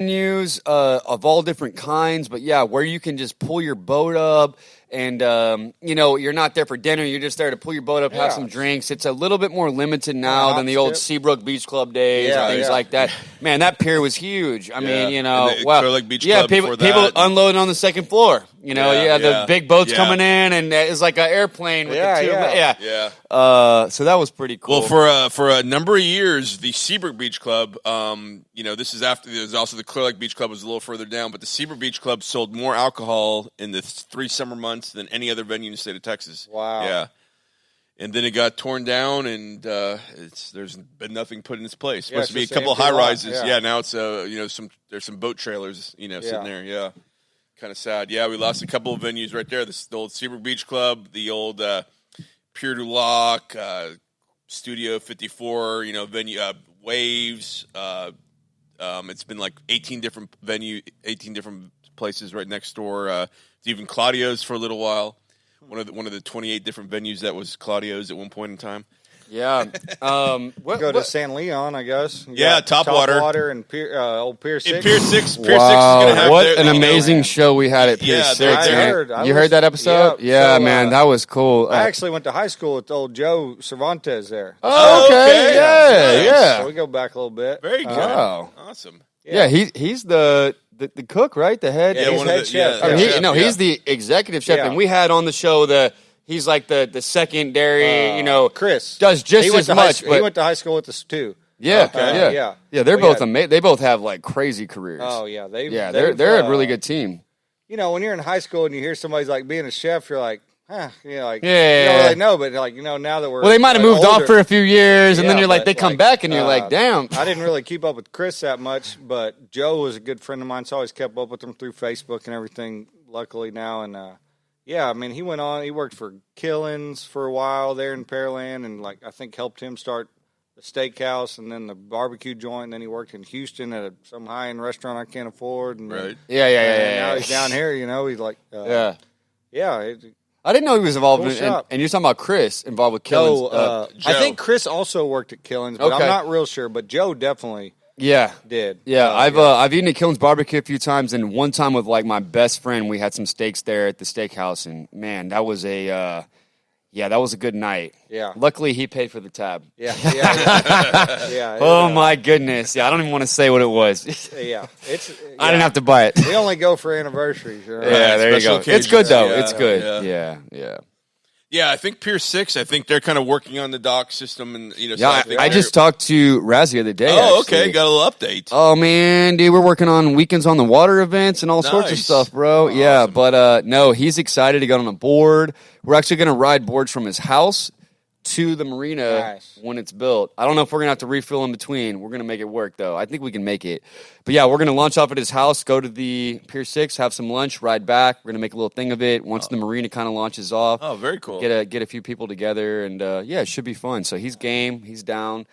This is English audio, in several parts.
venues of all different kinds, but yeah, where you can just pull your boat up and, you're not there for dinner. You're just there to pull your boat up, have some drinks. It's a little bit more limited now than the old Seabrook Beach Club days and things like that. Man, that pier was huge. I mean, Clear Lake Beach Club people unloading on the second floor. The big boats coming in, and it's like an airplane with the two. So that was pretty cool. Well, for a number of years, the Seabrook Beach Club, this is after there's also the Clear Lake Beach Club was a little further down, but the Seabrook Beach Club sold more alcohol in the 3 summer months than any other venue in the state of Texas. Wow. Yeah. And then it got torn down, and there's been nothing put in its place. Supposed to be a couple of high rises. Yeah. Now it's there's some boat trailers, sitting there. Yeah. Kind of sad. Yeah, we lost a couple of venues right there. The old Seabrook Beach Club, the old Pier du Lac, Studio 54, venue, Waves. It's been like 18 different places right next door. Even Claudio's for a little while. One of the 28 different venues that was Claudio's at one point in time. Yeah. Go to San Leon, I guess. Topwater and old Pier 6. Pier 6 is going to have what an amazing show we had at Pier 6. You heard that episode? Yeah, man, that was cool. I actually went to high school with old Joe Cervantes there. Oh, okay. Yeah. So we go back a little bit. Very good. Oh. Awesome. Yeah, he's the cook, right? The head. Yeah, he's head chef. He's the executive chef, and we had on the show he's like the secondary. Chris does just as much. He went to high school with us too. Yeah, yeah. They're both amazing. They both have like crazy careers. Oh yeah, they're a really good team. When you're in high school and you hear somebody's like being a chef, you're like, you don't really know, but now that we're they might have moved older, off for a few years, and then you're like, they come back, and you're like, damn. I didn't really keep up with Chris that much, but Joe was a good friend of mine, so I always kept up with him through Facebook and everything. Luckily now, and he went on. He worked for Killins for a while there in Pearland, and I think helped him start the steakhouse and then the barbecue joint. And then he worked in Houston at some high-end restaurant I can't afford. And right. Yeah. Now he's down here. He's like, I didn't know he was involved and you're talking about Chris involved with Killins. I think Chris also worked at Killins, but I'm not real sure. But Joe definitely did. Yeah, I've eaten at Killins Barbecue a few times, and one time with my best friend, we had some steaks there at the steakhouse, and man, that was a good night. Yeah. Luckily, he paid for the tab. Yeah. Oh my goodness. Yeah, I don't even want to say what it was. Yeah. I didn't have to buy it. We only go for anniversaries. Right? Yeah, there you go. Occasions. It's good though. It's good. Yeah. Yeah, I think Pier 6, I think they're kind of working on the dock system. And I just talked to Raz the other day. Oh, okay. Got a little update. Oh, man, dude, we're working on Weekends on the Water events and all sorts of stuff, bro. Awesome. Yeah, but no, he's excited to get on a board. We're actually going to ride boards from his house to the marina when it's built. I don't know if we're going to have to refill in between. We're going to make it work, though. I think we can make it. But yeah, we're going to launch off at his house, go to the Pier 6, have some lunch, ride back. We're going to make a little thing of it once the marina kind of launches off. Oh, very cool. Get a few people together, and it should be fun. So he's game. He's down.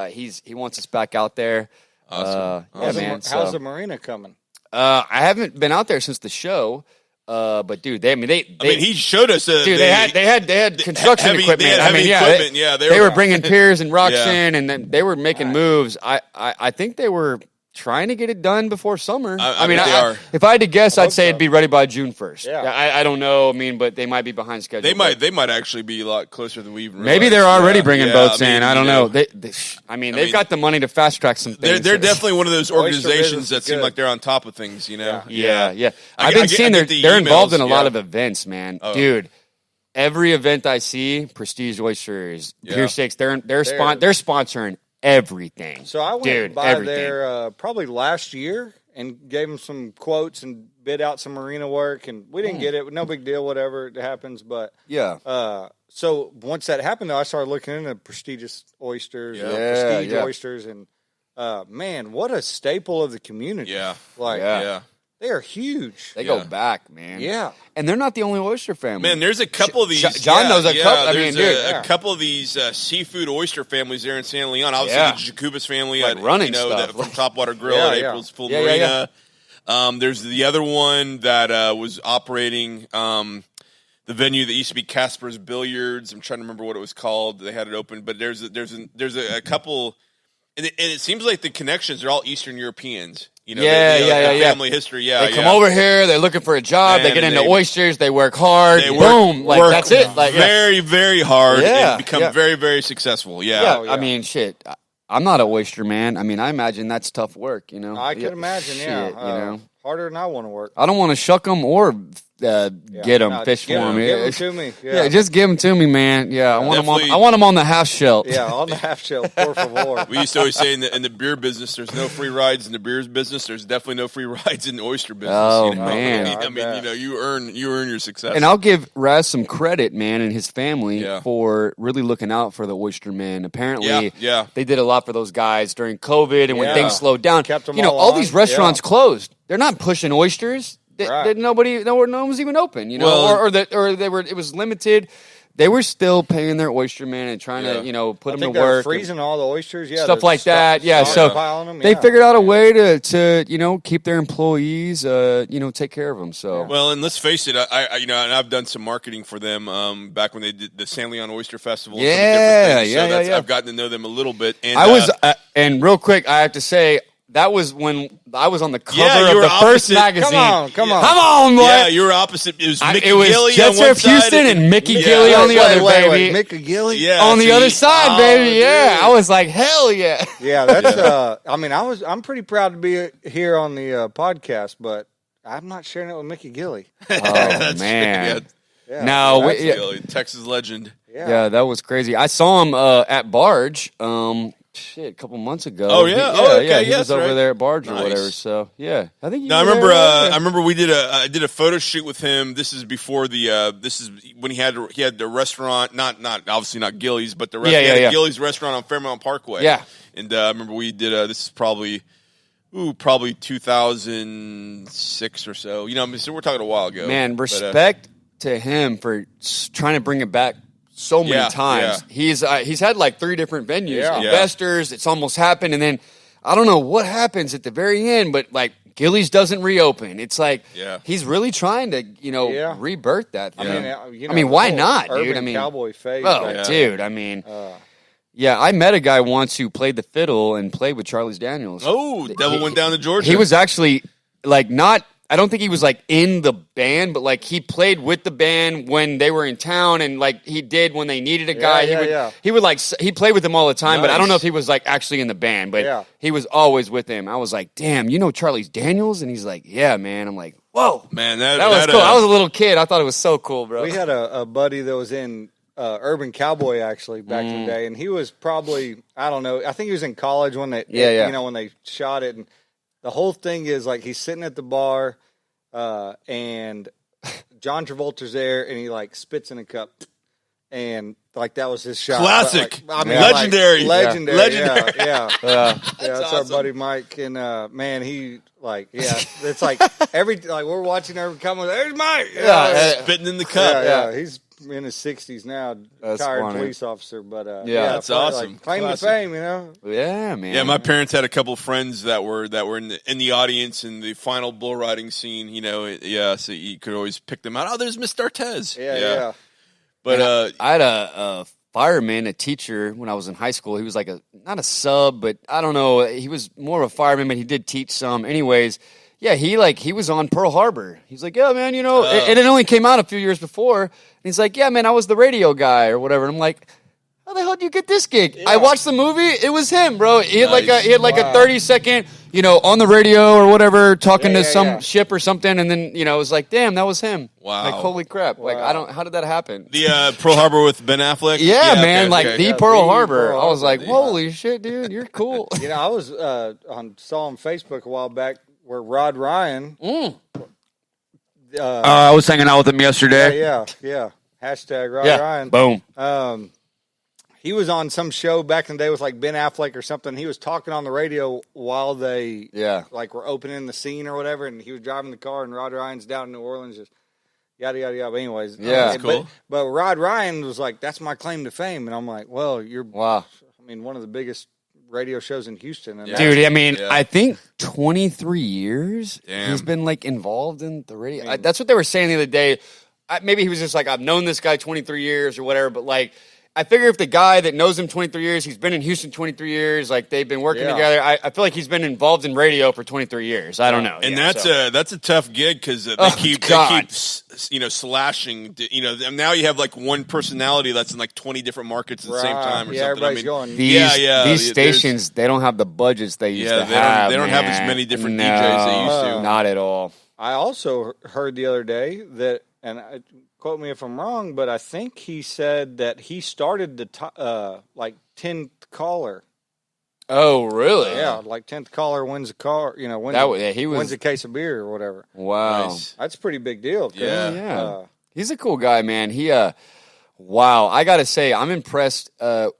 He wants us back out there. Awesome. Man. How's the marina coming? I haven't been out there since the show. But dude, he showed us. They had construction equipment. Equipment. They were bringing piers and rocks in, and then they were making moves. I think they were trying to get it done before summer. If I had to guess, I'd say it'd be ready by June 1st. Yeah. I don't know. But they might be behind schedule. They might actually be a lot closer than we even realized. Maybe they're already bringing boats in. I don't know. They've got the money to fast track some things. They're definitely one of those organizations that seem like they're on top of things. Yeah. I've been seeing they're involved in a lot of events, man. Dude. Every event I see, Prestige Oysters, Pier 6, they're sponsoring everything. So I went there probably last year and gave them some quotes and bid out some marina work, and we didn't get it. No big deal, whatever it happens. But so once that happened, though, I started looking into prestigious oysters, prestige oysters, and man, what a staple of the community! They are huge. They go back, man. Yeah. And they're not the only oyster family. Man, there's a couple of these. John knows a couple. A couple of these seafood oyster families there in San Leon. Obviously, the Jacobus family, running stuff. from Topwater Grill at April's Full Marina. There's the other one that was operating the venue that used to be Casper's Billiards. I'm trying to remember what it was called. They had it open, but there's a couple, and it seems like the connections are all Eastern Europeans. You know, the family history. Yeah, they come over here. They're looking for a job. They get into oysters. They work hard. Boom, like that's it. Like very, very hard. And become very, very successful. Yeah. I mean, shit. I'm not an oyster man. I mean, I imagine that's tough work. You know, I can imagine. Yeah, shit, you know, harder than I want to work. I don't want to shuck them or get them, fish for them. Give them to me. Yeah, just give them to me, man. Yeah, I want them on the half shell. Yeah, on the half shell, por favor. We used to always say in the beer business, there's no free rides. In the beer business, there's definitely no free rides in the oyster business. Oh, man. I mean, you know, you earn your success. And I'll give Raz some credit, man, and his family for really looking out for the oyster man. Apparently, they did a lot for those guys during COVID and when things slowed down. Kept them all these restaurants closed. They're not pushing oysters. No one was even open, you know, or they were. It was limited. They were still paying their oyster man and trying to, you know, put them to work, freezing all the oysters, stuff like that. Yeah, so they figured out a way to you know keep their employees, you know, take care of them. So well, and let's face it, I you know, and I've done some marketing for them back when they did the San Leon Oyster Festival. I've gotten to know them a little bit. And I was, and real quick, I have to say. That was when I was on the cover of the first magazine. Come on, boy. Yeah, you were opposite. It was Mickey Gilley Jet on one Surf Houston and Mickey Gilley on the other, baby. Mickey Gilley? Yeah. On the other side, baby. Dude. Yeah. I was like, hell yeah. Yeah, that's, I mean, I'm pretty proud to be here on the podcast, but I'm not sharing it with Mickey Gilley. Oh, man. Yeah. No, Texas legend. Yeah, that was crazy. I saw him at Barge. A couple months ago. Oh yeah, he was over there at Barge or whatever. So yeah, I think. I remember. I remember we did I did a photo shoot with him. This is before the. This is when he had the restaurant. Not obviously not Gilley's, but the restaurant. Gilley's restaurant on Fairmount Parkway. Yeah, and I remember we did. This is probably 2006 or so. You know, I mean, so we're talking a while ago. Man, respect to him for trying to bring it back. So many times. He's had like 3 different venues. Investors, it's almost happened, and then I don't know what happens at the very end, but like Gilley's doesn't reopen. It's like he's really trying to, you know, rebirth that thing. I mean, why not, dude? I mean, cowboy phase. Oh, dude. I mean, I met a guy once who played the fiddle and played with Charles Daniels. Oh, Devil Went Down to Georgia. He was actually like not. I don't think he was like in the band, but like he played with the band when they were in town, and like he did when they needed a guy. He would like he played with them all the time, but I don't know if he was like actually in the band, but he was always with them. I was like, damn, you know Charles Daniels, and he's like, yeah, man. I'm like, whoa, man, that was cool. I was a little kid. I thought it was so cool, bro. We had a buddy that was in Urban Cowboy actually back in the day, and he was probably I don't know. I think he was in college when they you know when they shot it and. The whole thing is like he's sitting at the bar, and John Travolta's there, and he like spits in a cup, and like that was his shot. Classic, like, I mean, legendary. Yeah. That's our buddy Mike, and man, he like it's like we're watching Urban Cowboy. There's Mike, spitting in the cup. Yeah, he's in his 60s now, retired police officer, but that's awesome. Like, claim to fame, you know. Yeah, man. Yeah, my parents had a couple of friends that were in the audience in the final bull riding scene. You know, so you could always pick them out. Oh, there's Miss Dartez. Yeah. But I had a fireman, a teacher when I was in high school. He was like not a sub, but I don't know. He was more of a fireman, but he did teach some. Anyways. Yeah, he was on Pearl Harbor. He's like, yeah, man, you know, and it only came out a few years before. And he's like, yeah, man, I was the radio guy or whatever. And I'm like, how the hell did you get this gig? Yeah. I watched the movie. It was him, bro. He had like a 30-second, you know, on the radio or whatever, talking to some ship or something. And then, you know, it was like, damn, that was him. Wow. Like, holy crap. Wow. Like, how did that happen? The Pearl Harbor with Ben Affleck? Yeah, man, the Pearl Harbor. I was like, holy shit, dude, you're cool. You know, I was saw on Facebook a while back, where Rod Ryan. I was hanging out with him yesterday. Yeah. Hashtag Rod Ryan. Boom. He was on some show back in the day with like Ben Affleck or something. He was talking on the radio while they like were opening the scene or whatever, and he was driving the car, and Rod Ryan's down in New Orleans just yada yada yada. But anyways, that's cool. But Rod Ryan was like, "That's my claim to fame," and I'm like, "Well, you're I mean, one of the biggest radio shows in Houston." And dude, I mean, I think 23 years he's been like involved in the radio. That's what they were saying the other day. Maybe he was just like, I've known this guy 23 years or whatever, but like, I figure if the guy that knows him 23 years, he's been in Houston 23 years, like they've been working together. I feel like he's been involved in radio for 23 years. I don't know. And that's a tough gig because they keep slashing. Now you have like one personality that's in like 20 different markets at the same time or something. Everybody's going. These stations, they don't have the budgets they used to have. They don't have as many different DJs they used to. Not at all. I also heard the other day that, and quote me if I'm wrong, but I think he said that he started the 10th caller. Oh, really? Yeah, like 10th caller wins a car. Wins a case of beer or whatever. Wow, nice. That's a pretty big deal. Yeah. He's a cool guy, man. Wow, I gotta say, I'm impressed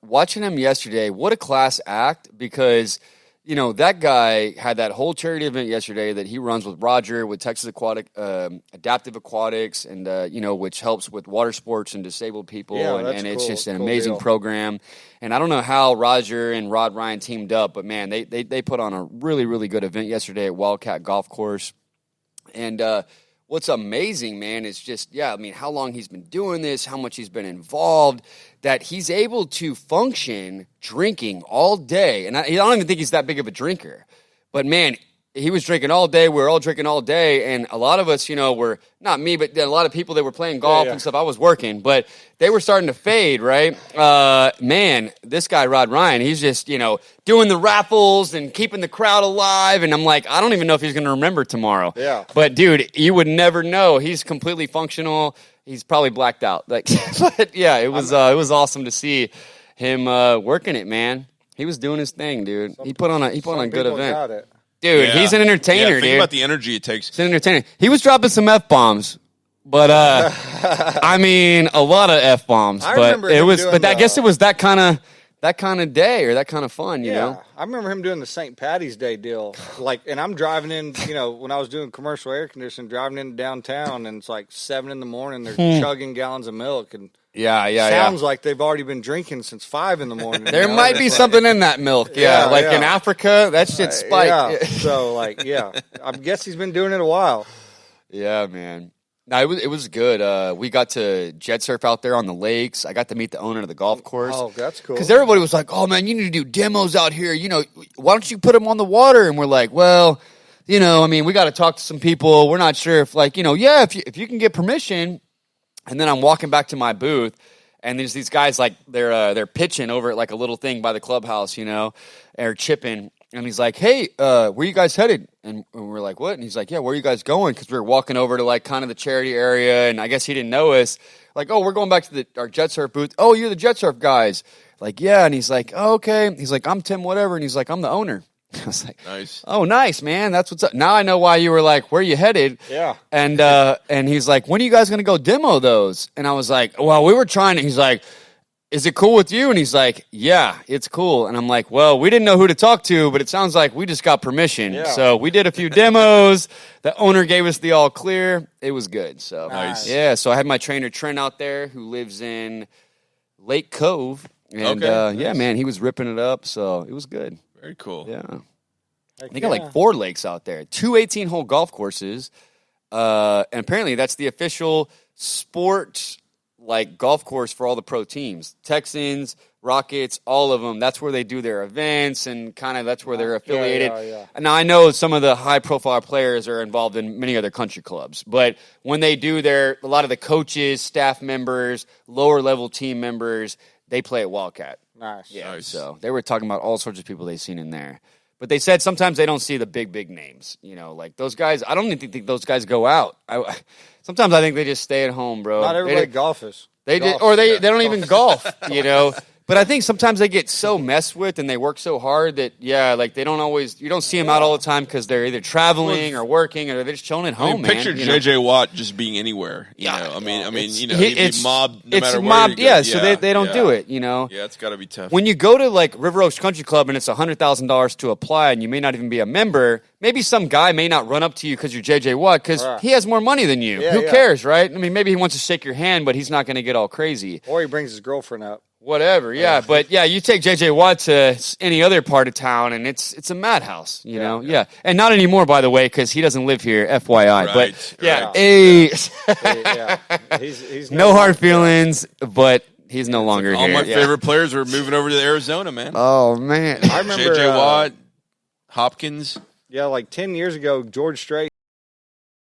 watching him yesterday. What a class act, because that guy had that whole charity event yesterday that he runs with Roger with Texas Adaptive Aquatics, and which helps with water sports and disabled people, and it's just an amazing program. And I don't know how Roger and Rod Ryan teamed up, but man, they put on a really, really good event yesterday at Wildcat Golf Course. And what's amazing, man, is just, how long he's been doing this, how much he's been involved, that he's able to function drinking all day. And I don't even think he's that big of a drinker. But, man, he was drinking all day. We were all drinking all day. And a lot of us, were, not me, but a lot of people that were playing golf and stuff. I was working. But they were starting to fade, right? Man, this guy, Rod Ryan, he's just, doing the raffles and keeping the crowd alive. And I'm like, I don't even know if he's going to remember tomorrow. Yeah. But, dude, you would never know. He's completely functional. He's probably blacked out. But, it was awesome to see him working it, man. He was doing his thing, dude. He put on a good event. Got it. Dude, he's an entertainer, dude. Think about the energy it takes. He's an entertainer. He was dropping some F-bombs, but a lot of F-bombs. But it was, I guess it was that kind of day or that kind of fun, you know. I remember him doing the St. Patty's Day deal. And I'm driving in, when I was doing commercial air conditioning, driving in downtown, and it's like 7 a.m. They're chugging gallons of milk, and sounds like they've already been drinking since 5 a.m. There might be something in that milk, in Africa, that shit spiked. So, I guess he's been doing it a while. Yeah, man. No, it was good. We got to jet surf out there on the lakes. I got to meet the owner of the golf course. Oh, that's cool. Because everybody was like, "Oh man, you need to do demos out here. Why don't you put them on the water?" And we're like, "Well, we got to talk to some people. We're not sure if if you can get permission." And then I'm walking back to my booth, and there's these guys they're pitching over at like a little thing by the clubhouse, or chipping. And he's like, "Hey, where you guys headed?" And we're like, "What?" And he's like, "Yeah, where are you guys going?" Because we were walking over to like kind of the charity area, and I guess he didn't know us. Like, "Oh, we're going back to our jet surf booth." "Oh, you're the jet surf guys." Like, "Yeah." And he's like, "Oh, okay." He's like, "I'm Tim whatever." And he's like, "I'm the owner." I was like, "Nice. Oh, nice, man. That's what's up." Now I know why you were like, "Where you headed?" Yeah. And he's like, "When are you guys going to go demo those?" And I was like, "Well, we were trying to." He's like, "Is it cool with you?" And he's like, "Yeah, it's cool." And I'm like, "Well, we didn't know who to talk to, but it sounds like we just got permission." Yeah. So we did a few demos. The owner gave us the all clear. It was good. So nice. Yeah. So I had my trainer Trent out there, who lives in Lake Cove, and nice. man, he was ripping it up. So it was good. Very cool. Yeah. They got like 4 lakes out there, 2 18-hole golf courses, and apparently that's the official sport golf course for all the pro teams. Texans, Rockets, all of them. That's where they do their events, and kind of that's where they're affiliated. Yeah. Now I know some of the high-profile players are involved in many other country clubs, but when they do a lot of the coaches, staff members, lower-level team members, they play at Wildcat. Nice. Yeah. Nice. So they were talking about all sorts of people they've seen in there. But they said sometimes they don't see the big names. Like those guys, I don't even think those guys go out. Sometimes I think they just stay at home, bro. Not everybody golfers. They don't even golf, But I think sometimes they get so messed with and they work so hard that, they don't always, you don't see them out all the time because they're either traveling or working or they're just chilling at home, man. Picture J.J. Watt just being anywhere. He'd be mobbed no matter where mobbed, you go. So they don't do it, Yeah, it's got to be tough. When you go to River Oaks Country Club and it's $100,000 to apply and you may not even be a member, maybe some guy may not run up to you because you're J.J. Watt because he has more money than you. Who cares, right? I mean, maybe he wants to shake your hand, but he's not going to get all crazy. Or he brings his girlfriend up. Whatever, yeah. But, you take J.J. Watt to any other part of town, and it's a madhouse, you know? Yeah. And not anymore, by the way, because he doesn't live here, FYI. But, He's no hard feelings, but He's no longer all here. my favorite players are moving over to Arizona, man. Oh man, I remember J.J. Watt, Hopkins. Yeah, like 10 years ago, George Strait